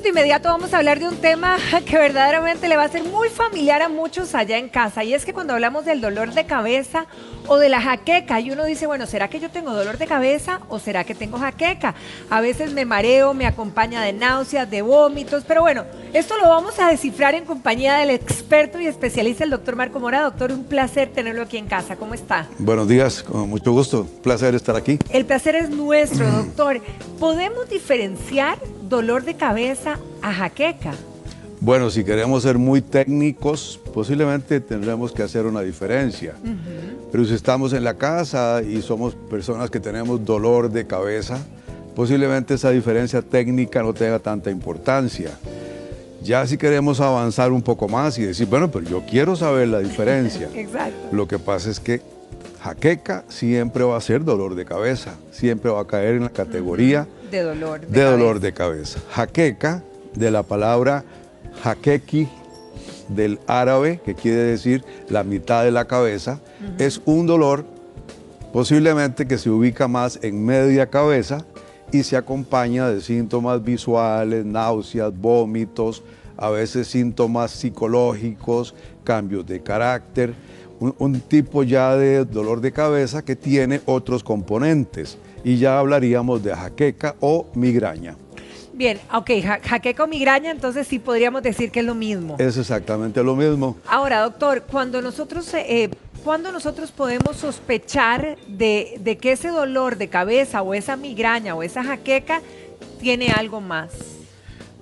De inmediato vamos a hablar de un tema que verdaderamente le va a ser muy familiar a muchos allá en casa, y es que cuando hablamos del dolor de cabeza o de la jaqueca y uno dice, bueno, ¿será que yo tengo dolor de cabeza o será que tengo jaqueca? A veces me mareo, me acompaña de náuseas, de vómitos, pero bueno, esto lo vamos a descifrar en compañía del experto y especialista, el doctor Marco Mora. Doctor, un placer tenerlo aquí en casa. ¿Cómo está? Buenos días, con mucho gusto, placer estar aquí. El placer es nuestro, doctor. ¿Podemos diferenciar dolor de cabeza a jaqueca? Bueno, si queremos ser muy técnicos, posiblemente tendremos que hacer una diferencia. Pero si estamos en la casa y somos personas que tenemos dolor de cabeza, posiblemente esa diferencia técnica no tenga tanta importancia. Ya si queremos avanzar un poco más y decir, bueno, pero yo quiero saber la diferencia. Exacto. Lo que pasa es que jaqueca siempre va a ser dolor de cabeza, siempre va a caer en la categoría de dolor de cabeza. Jaqueca, de la palabra jaquequi, del árabe, que quiere decir la mitad de la cabeza, es un dolor posiblemente que se ubica más en media cabeza y se acompaña de síntomas visuales, náuseas, vómitos, a veces síntomas psicológicos, cambios de carácter, un tipo ya de dolor de cabeza que tiene otros componentes, y ya hablaríamos de jaqueca o migraña. Bien, ok, jaqueca o migraña, entonces sí podríamos decir que es lo mismo. Es exactamente lo mismo. Ahora, doctor, cuando nosotros podemos sospechar de que ese dolor de cabeza o esa migraña o esa jaqueca tiene algo más?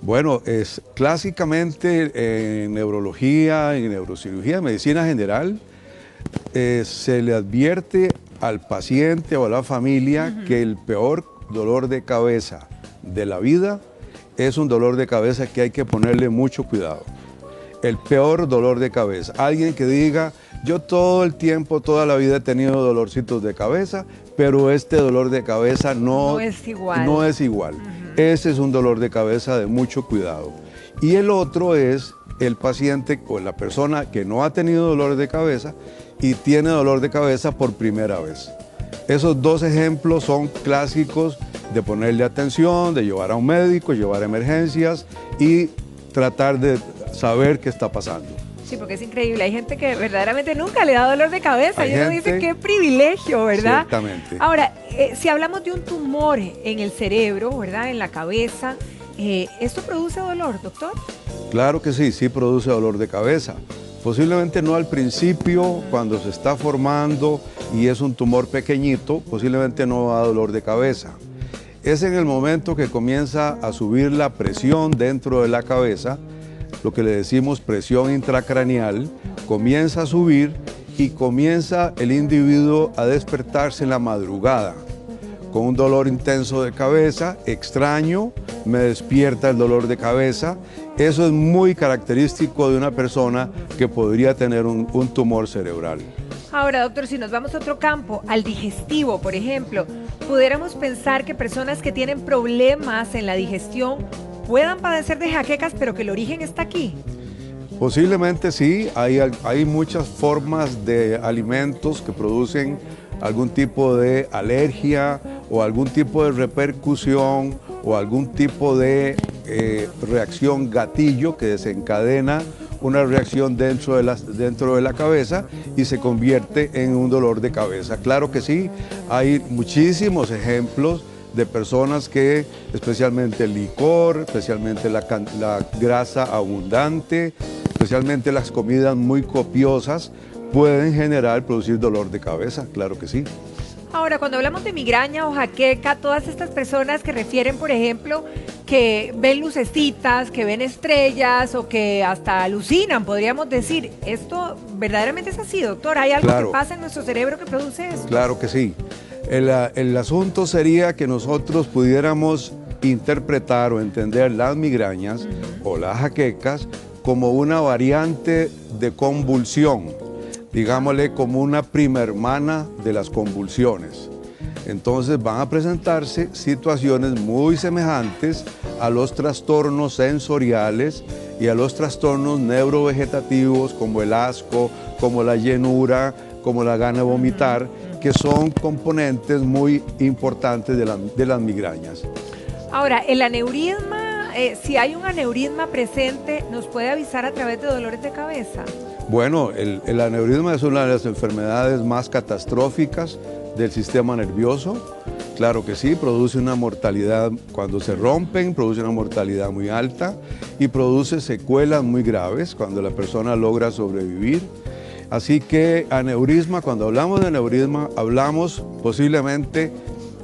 Bueno, es clásicamente en neurología, en neurocirugía, en medicina general, se le advierte al paciente o a la familia que el peor dolor de cabeza de la vida es un dolor de cabeza que hay que ponerle mucho cuidado. El peor dolor de cabeza. Alguien que diga, yo todo el tiempo, toda la vida he tenido dolorcitos de cabeza, pero este dolor de cabeza no es igual. No es igual. Ese es un dolor de cabeza de mucho cuidado. Y el otro es el paciente o la persona que no ha tenido dolor de cabeza y tiene dolor de cabeza por primera vez. Esos dos ejemplos son clásicos de ponerle atención, de llevar a un médico, llevar a emergencias y tratar de saber qué está pasando. Sí, porque es increíble. Hay gente que verdaderamente nunca le da dolor de cabeza y uno dice, qué privilegio, ¿verdad? Exactamente. Ahora, si hablamos de un tumor en el cerebro, ¿verdad? En la cabeza, ¿esto produce dolor, doctor? Claro que sí, sí produce dolor de cabeza. Posiblemente no al principio, cuando se está formando y es un tumor pequeñito, posiblemente no da dolor de cabeza. Es en el momento que comienza a subir la presión dentro de la cabeza, lo que le decimos presión intracraneal, comienza a subir y comienza el individuo a despertarse en la madrugada con un dolor intenso de cabeza, extraño, me despierta el dolor de cabeza. Eso es muy característico de una persona que podría tener un tumor cerebral. Ahora, doctor, si nos vamos a otro campo, al digestivo, por ejemplo, pudiéramos pensar que personas que tienen problemas en la digestión puedan padecer de jaquecas, pero que el origen está aquí. Posiblemente sí, hay muchas formas de alimentos que producen algún tipo de alergia o algún tipo de repercusión o algún tipo de reacción gatillo que desencadena una reacción dentro de la cabeza y se convierte en un dolor de cabeza. Claro que sí, hay muchísimos ejemplos de personas que, especialmente el licor, especialmente la grasa abundante, especialmente las comidas muy copiosas, pueden producir dolor de cabeza, claro que sí. Ahora, cuando hablamos de migraña o jaqueca, todas estas personas que refieren, por ejemplo, que ven lucecitas, que ven estrellas o que hasta alucinan, podríamos decir, ¿esto verdaderamente es así, doctor? ¿Hay algo que pasa en nuestro cerebro que produce esto? Claro que sí. El asunto sería que nosotros pudiéramos interpretar o entender las migrañas o las jaquecas como una variante de convulsión, digámosle como una prima hermana de las convulsiones. Entonces van a presentarse situaciones muy semejantes a los trastornos sensoriales y a los trastornos neurovegetativos como el asco, como la llenura, como la gana de vomitar, que son componentes muy importantes de las migrañas. Ahora, el aneurisma si hay un aneurisma presente, ¿nos puede avisar a través de dolores de cabeza? Bueno, el aneurisma es una de las enfermedades más catastróficas del sistema nervioso. Claro que sí, produce una mortalidad, cuando se rompen, produce una mortalidad muy alta y produce secuelas muy graves cuando la persona logra sobrevivir. Así que aneurisma, cuando hablamos de aneurisma, hablamos posiblemente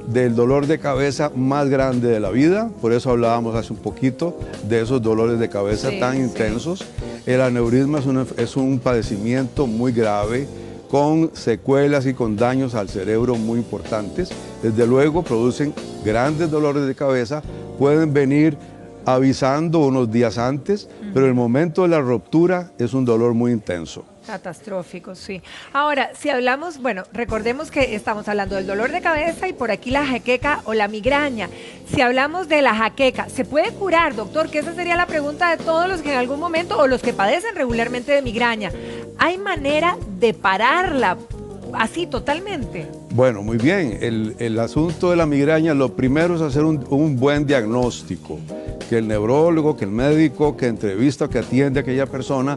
del dolor de cabeza más grande de la vida, por eso hablábamos hace un poquito de esos dolores de cabeza tan intensos. El aneurisma es un padecimiento muy grave, con secuelas y con daños al cerebro muy importantes. Desde luego producen grandes dolores de cabeza, pueden venir avisando unos días antes, pero el momento de la ruptura es un dolor muy intenso. Catastrófico, sí. Ahora, si hablamos, bueno, recordemos que estamos hablando del dolor de cabeza y por aquí la jaqueca o la migraña. Si hablamos de la jaqueca, ¿se puede curar, doctor? Que esa sería la pregunta de todos los que en algún momento o los que padecen regularmente de migraña. ¿Hay manera de pararla así totalmente? Bueno, muy bien. El asunto de la migraña, lo primero es hacer un buen diagnóstico. Que el neurólogo, que el médico, que entrevista, que atiende a aquella persona,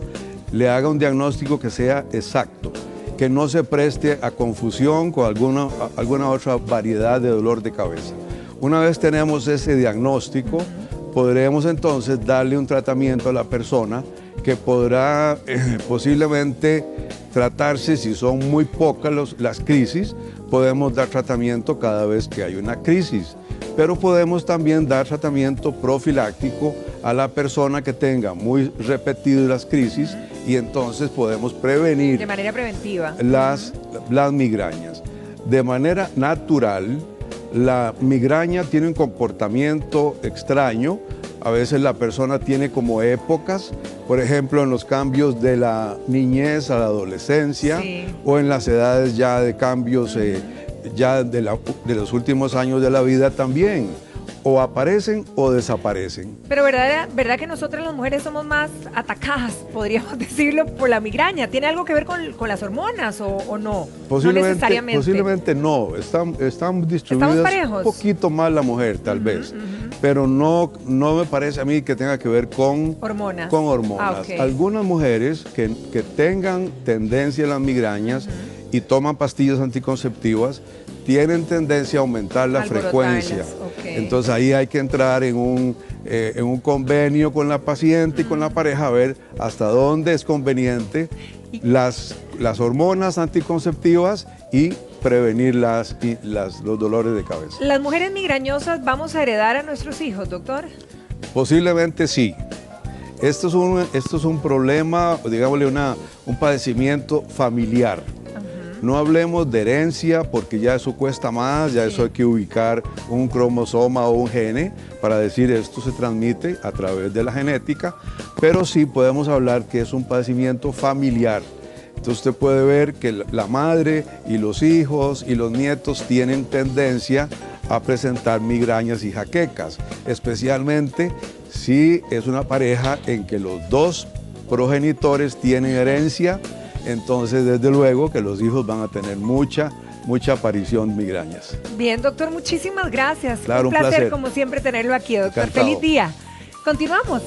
le haga un diagnóstico que sea exacto, que no se preste a confusión con alguna otra variedad de dolor de cabeza. Una vez tenemos ese diagnóstico, podremos entonces darle un tratamiento a la persona que podrá posiblemente tratarse, si son muy pocas las crisis, podemos dar tratamiento cada vez que hay una crisis, pero podemos también dar tratamiento profiláctico a la persona que tenga muy repetidas las crisis y entonces podemos prevenir de manera preventiva las migrañas. De manera natural, la migraña tiene un comportamiento extraño. A veces la persona tiene como épocas, por ejemplo, en los cambios de la niñez a la adolescencia, o en las edades ya de cambios ya de los últimos años de la vida también. O aparecen o desaparecen. Pero ¿verdad que nosotras las mujeres somos más atacadas, podríamos decirlo, por la migraña? ¿Tiene algo que ver con las hormonas o no? Posiblemente no necesariamente. Posiblemente no. Están distribuidas un poquito más la mujer, tal vez. Pero no me parece a mí que tenga que ver con hormonas. Algunas mujeres que tengan tendencia a las migrañas y toman pastillas anticonceptivas, tienen tendencia a aumentar la frecuencia. Entonces ahí hay que entrar en un convenio con la paciente y con la pareja a ver hasta dónde es conveniente las hormonas anticonceptivas y prevenir los dolores de cabeza. ¿Las mujeres migrañosas vamos a heredar a nuestros hijos, doctor? Posiblemente sí. Esto es un problema, digámosle un padecimiento familiar. No hablemos de herencia porque ya eso cuesta más, ya eso hay que ubicar un cromosoma o un gene para decir esto se transmite a través de la genética, pero sí podemos hablar que es un padecimiento familiar. Entonces usted puede ver que la madre y los hijos y los nietos tienen tendencia a presentar migrañas y jaquecas, especialmente si es una pareja en que los dos progenitores tienen herencia. Entonces, desde luego que los hijos van a tener mucha aparición de migrañas. Bien, doctor, muchísimas gracias. Claro, un placer como siempre tenerlo aquí, doctor. Encantado. Feliz día. Continuamos.